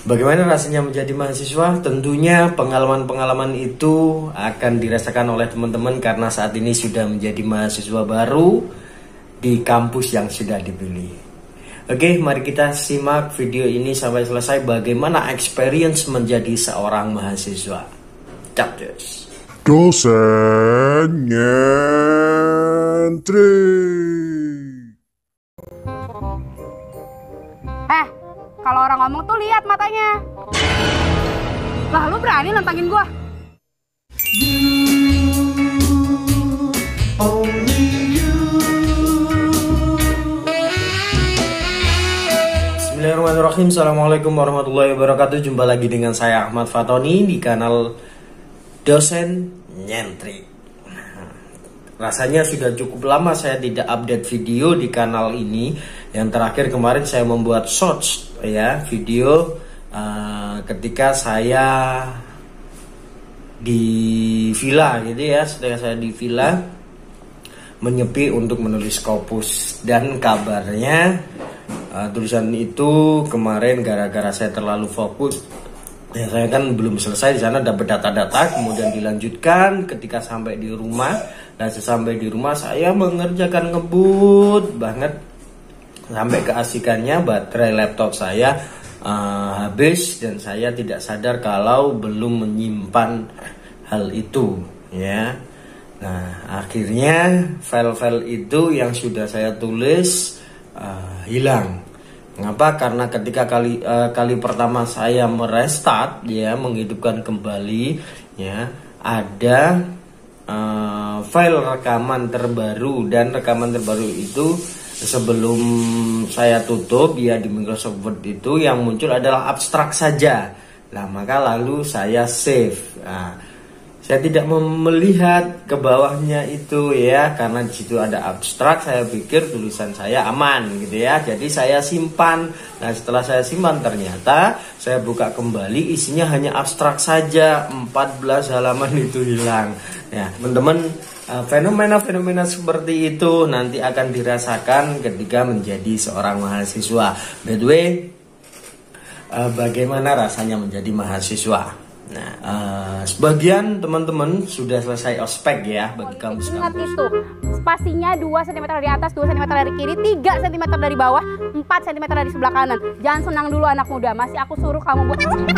Bagaimana rasanya menjadi mahasiswa? Tentunya pengalaman-pengalaman itu akan dirasakan oleh teman-teman karena saat ini sudah menjadi mahasiswa baru di kampus yang sudah dipilih. Oke, mari kita simak video ini sampai selesai bagaimana experience menjadi seorang mahasiswa. Capcus. Dosen nyentrik. Kalau orang ngomong tuh lihat matanya. Lah lu berani nantangin gua? Bismillahirrahmanirrahim. Assalamualaikum warahmatullahi wabarakatuh. Jumpa lagi dengan saya Ahmad Fatoni di kanal Dosen Nyentrik. Rasanya sudah cukup lama saya tidak update video di kanal ini. Yang terakhir kemarin saya membuat shorts ya, video ketika saya di villa gitu ya, ketika saya di villa menyepi untuk menulis Scopus, dan kabarnya tulisan itu kemarin gara-gara saya terlalu fokus ya, saya kan belum selesai di sana, dapat data-data, kemudian dilanjutkan ketika sampai di rumah. Dan sesampai di rumah saya mengerjakan ngebut banget, sampai keasikannya baterai laptop saya habis dan saya tidak sadar kalau belum menyimpan hal itu ya. Nah, akhirnya file-file itu yang sudah saya tulis hilang. Mengapa? Karena ketika kali pertama saya merestart ya, menghidupkan kembali ya, ada file rekaman terbaru, dan rekaman terbaru itu sebelum saya tutup ya di Microsoft Word itu yang muncul adalah abstrak saja. Nah, maka lalu saya save. Nah, saya tidak melihat ke bawahnya itu ya, karena di situ ada abstrak. Saya pikir tulisan saya aman gitu ya, jadi saya simpan. Nah, setelah saya simpan ternyata saya buka kembali, isinya hanya abstrak saja, 14 halaman itu hilang. Ya, teman-teman, fenomena-fenomena seperti itu nanti akan dirasakan ketika menjadi seorang mahasiswa. By the way, bagaimana rasanya menjadi mahasiswa? Nah, sebagian teman-teman sudah selesai ospek ya bagi kampus-kampus. Ingat itu, spasinya 2 cm dari atas, 2 cm dari kiri, 3 cm dari bawah, 4 cm dari sebelah kanan. Jangan senang dulu anak muda, masih aku suruh kamu buat kampus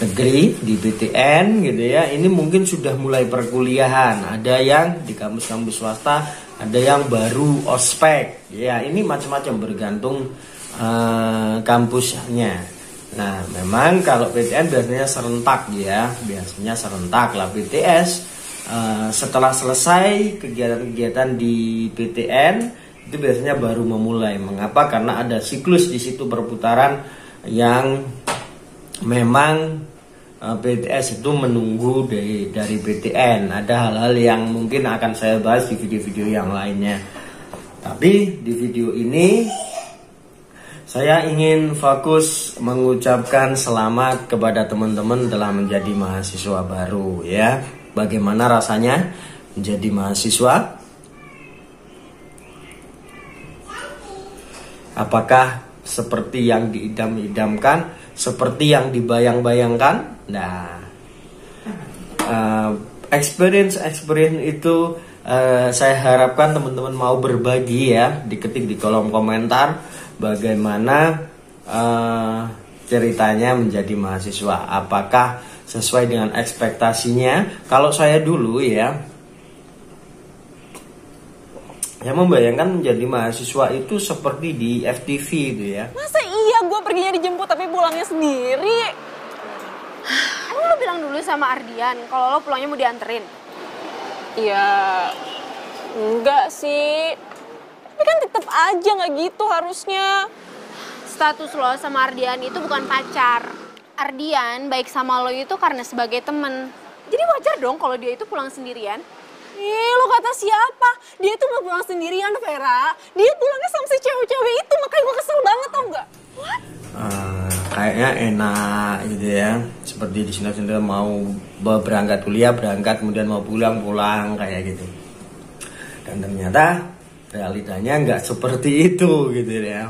negeri di BTN gitu ya. Ini mungkin sudah mulai perkuliahan. Ada yang di kampus-kampus swasta, ada yang baru ospek. Ya, ini macam-macam bergantung kampusnya. Nah, memang kalau PTN biasanya serentak ya, biasanya serentak lah. BTS setelah selesai kegiatan-kegiatan di PTN itu biasanya baru memulai. Mengapa? Karena ada siklus di situ perputaran yang memang BTS itu menunggu dari BTN. Ada hal-hal yang mungkin akan saya bahas di video-video yang lainnya. Tapi di video ini saya ingin fokus mengucapkan selamat kepada teman-teman telah menjadi mahasiswa baru ya. Bagaimana rasanya menjadi mahasiswa? Apakah seperti yang diidam-idamkan, seperti yang dibayang-bayangkan? Nah, experience itu saya harapkan teman-teman mau berbagi ya, diketik di kolom komentar bagaimana ceritanya menjadi mahasiswa. Apakah sesuai dengan ekspektasinya? Kalau saya dulu ya, saya membayangkan menjadi mahasiswa itu seperti di FTV gitu ya. Masa iya gue perginya dijemput tapi pulangnya sendiri? Lo bilang dulu sama Ardian kalau lo pulangnya mau dianterin. Ya enggak sih, tapi kan tetap aja nggak gitu harusnya. Status lo sama Ardian itu bukan pacar. Ardian baik sama lo itu karena sebagai temen. Jadi wajar dong kalau dia itu pulang sendirian. Lo kata siapa? Dia tuh gak pulang sendirian, Vera. Dia pulangnya sama si cewek-cewek itu, makanya gue kesel banget, tau gak? What? Kayaknya enak gitu ya. Seperti di sini mau berangkat kuliah, berangkat, kemudian mau pulang kayak gitu. Dan ternyata realitanya nggak seperti itu gitu ya.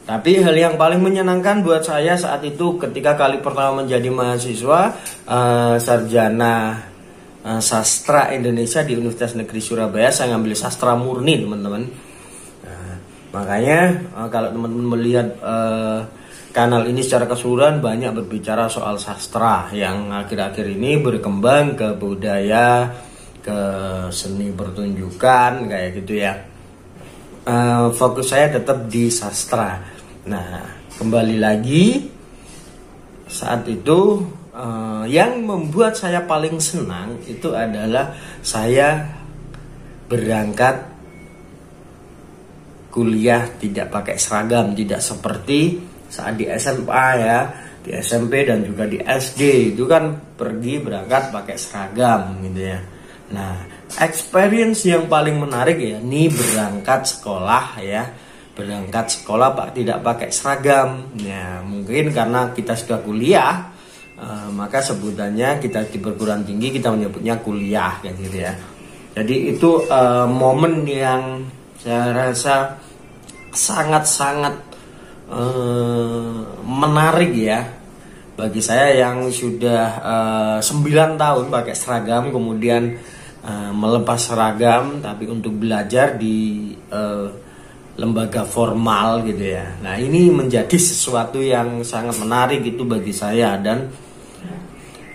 Tapi hal yang paling menyenangkan buat saya saat itu ketika kali pertama menjadi mahasiswa sarjana sastra Indonesia di Universitas Negeri Surabaya, saya ngambil sastra murni teman-teman. Makanya kalau teman-teman melihat kanal ini secara keseluruhan banyak berbicara soal sastra yang akhir-akhir ini berkembang ke budaya, ke seni pertunjukan kayak gitu ya. Fokus saya tetap di sastra. Nah, kembali lagi saat itu yang membuat saya paling senang itu adalah saya berangkat kuliah tidak pakai seragam, tidak seperti saat di SMA ya, di SMP dan juga di SD itu kan berangkat pakai seragam gitu ya. Nah, experience yang paling menarik ya, ini berangkat sekolah ya. Berangkat sekolah tidak pakai seragam. Ya, mungkin karena kita sudah kuliah, maka sebutannya kita di perguruan tinggi kita menyebutnya kuliah kayak gitu ya. Jadi itu momen yang saya rasa sangat-sangat menarik ya bagi saya yang sudah 9 tahun pakai seragam, kemudian melepas seragam tapi untuk belajar di lembaga formal gitu ya. Nah, ini menjadi sesuatu yang sangat menarik itu bagi saya, dan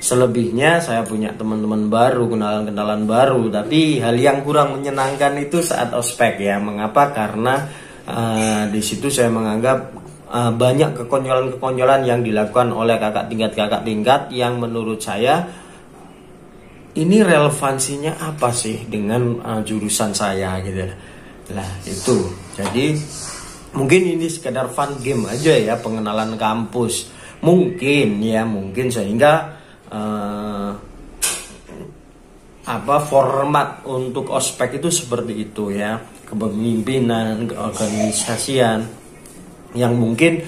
selebihnya saya punya teman-teman baru, kenalan-kenalan baru. Tapi hal yang kurang menyenangkan itu saat ospek ya. Mengapa? Karena di situ saya menganggap banyak kekonyolan-kekonyolan yang dilakukan oleh kakak tingkat yang menurut saya ini relevansinya apa sih dengan jurusan saya gitu. Nah itu, jadi mungkin ini sekedar fun game aja ya, pengenalan kampus. Mungkin sehingga format untuk ospek itu seperti itu ya, kepemimpinan, keorganisasian, yang mungkin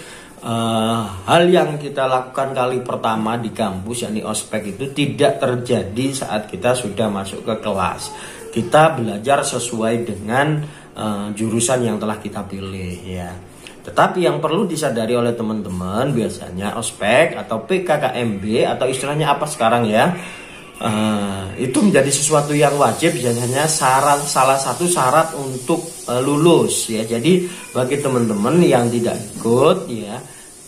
hal yang kita lakukan kali pertama di kampus yakni ospek itu tidak terjadi saat kita sudah masuk ke kelas. Kita belajar sesuai dengan jurusan yang telah kita pilih ya. Tetapi yang perlu disadari oleh teman-teman, biasanya ospek atau PKKMB atau istilahnya apa sekarang ya, itu menjadi sesuatu yang wajib, biasanya salah satu syarat untuk lulus ya. Jadi bagi teman-teman yang tidak ikut ya,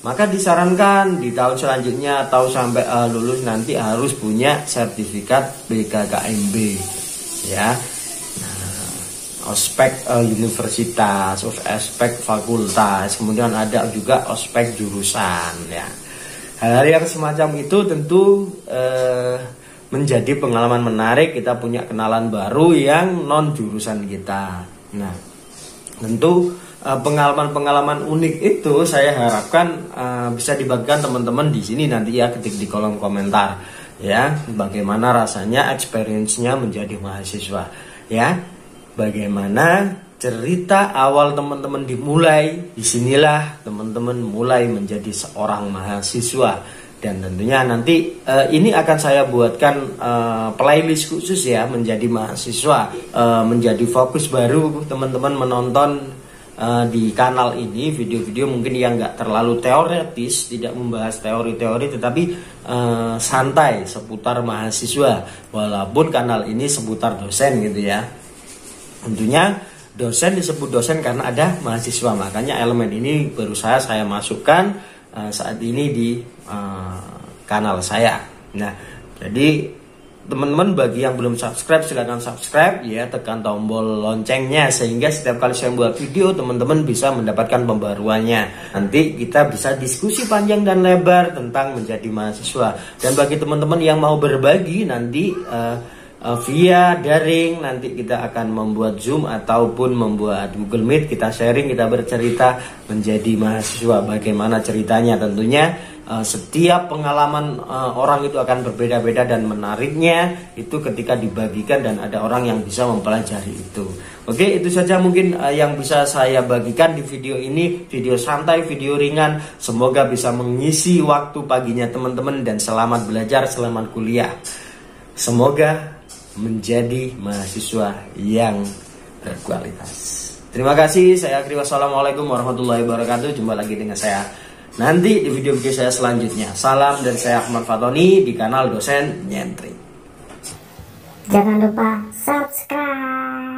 maka disarankan di tahun selanjutnya atau sampai lulus nanti harus punya sertifikat PKKMB ya. Ospek universitas, ospek fakultas, kemudian ada juga ospek jurusan ya. Hal-hal yang semacam itu tentu menjadi pengalaman menarik. Kita punya kenalan baru yang non jurusan kita. Nah, tentu pengalaman-pengalaman unik itu saya harapkan bisa dibagikan teman-teman di sini nanti ya, ketik di kolom komentar ya, bagaimana rasanya experience-nya menjadi mahasiswa ya. Bagaimana cerita awal teman-teman dimulai, disinilah teman-teman mulai menjadi seorang mahasiswa. Dan tentunya nanti ini akan saya buatkan playlist khusus ya, menjadi mahasiswa, menjadi fokus baru teman-teman menonton di kanal ini video-video mungkin yang nggak terlalu teoretis, tidak membahas teori-teori, tetapi santai seputar mahasiswa. Walaupun kanal ini seputar dosen gitu ya. Tentunya dosen disebut dosen karena ada mahasiswa, makanya elemen ini baru saya masukkan saat ini di kanal saya. Nah, jadi teman-teman bagi yang belum subscribe silahkan subscribe ya, tekan tombol loncengnya sehingga setiap kali saya buat video teman-teman bisa mendapatkan pembaruannya. Nanti kita bisa diskusi panjang dan lebar tentang menjadi mahasiswa. Dan bagi teman-teman yang mau berbagi nanti via daring, nanti kita akan membuat Zoom ataupun membuat Google Meet, kita sharing, kita bercerita menjadi mahasiswa, bagaimana ceritanya. Tentunya setiap pengalaman orang itu akan berbeda-beda, dan menariknya itu ketika dibagikan dan ada orang yang bisa mempelajari itu. Oke, itu saja mungkin yang bisa saya bagikan di video ini, video santai, video ringan. Semoga bisa mengisi waktu paginya teman-teman, dan selamat belajar, selamat kuliah. Semoga menjadi mahasiswa yang berkualitas. Terima kasih, saya Akri. Wassalamualaikum warahmatullahi wabarakatuh. Jumpa lagi dengan saya nanti di video-video saya selanjutnya. Salam dari saya Ahmad Fatoni di kanal Dosen Nyentrik. Jangan lupa subscribe.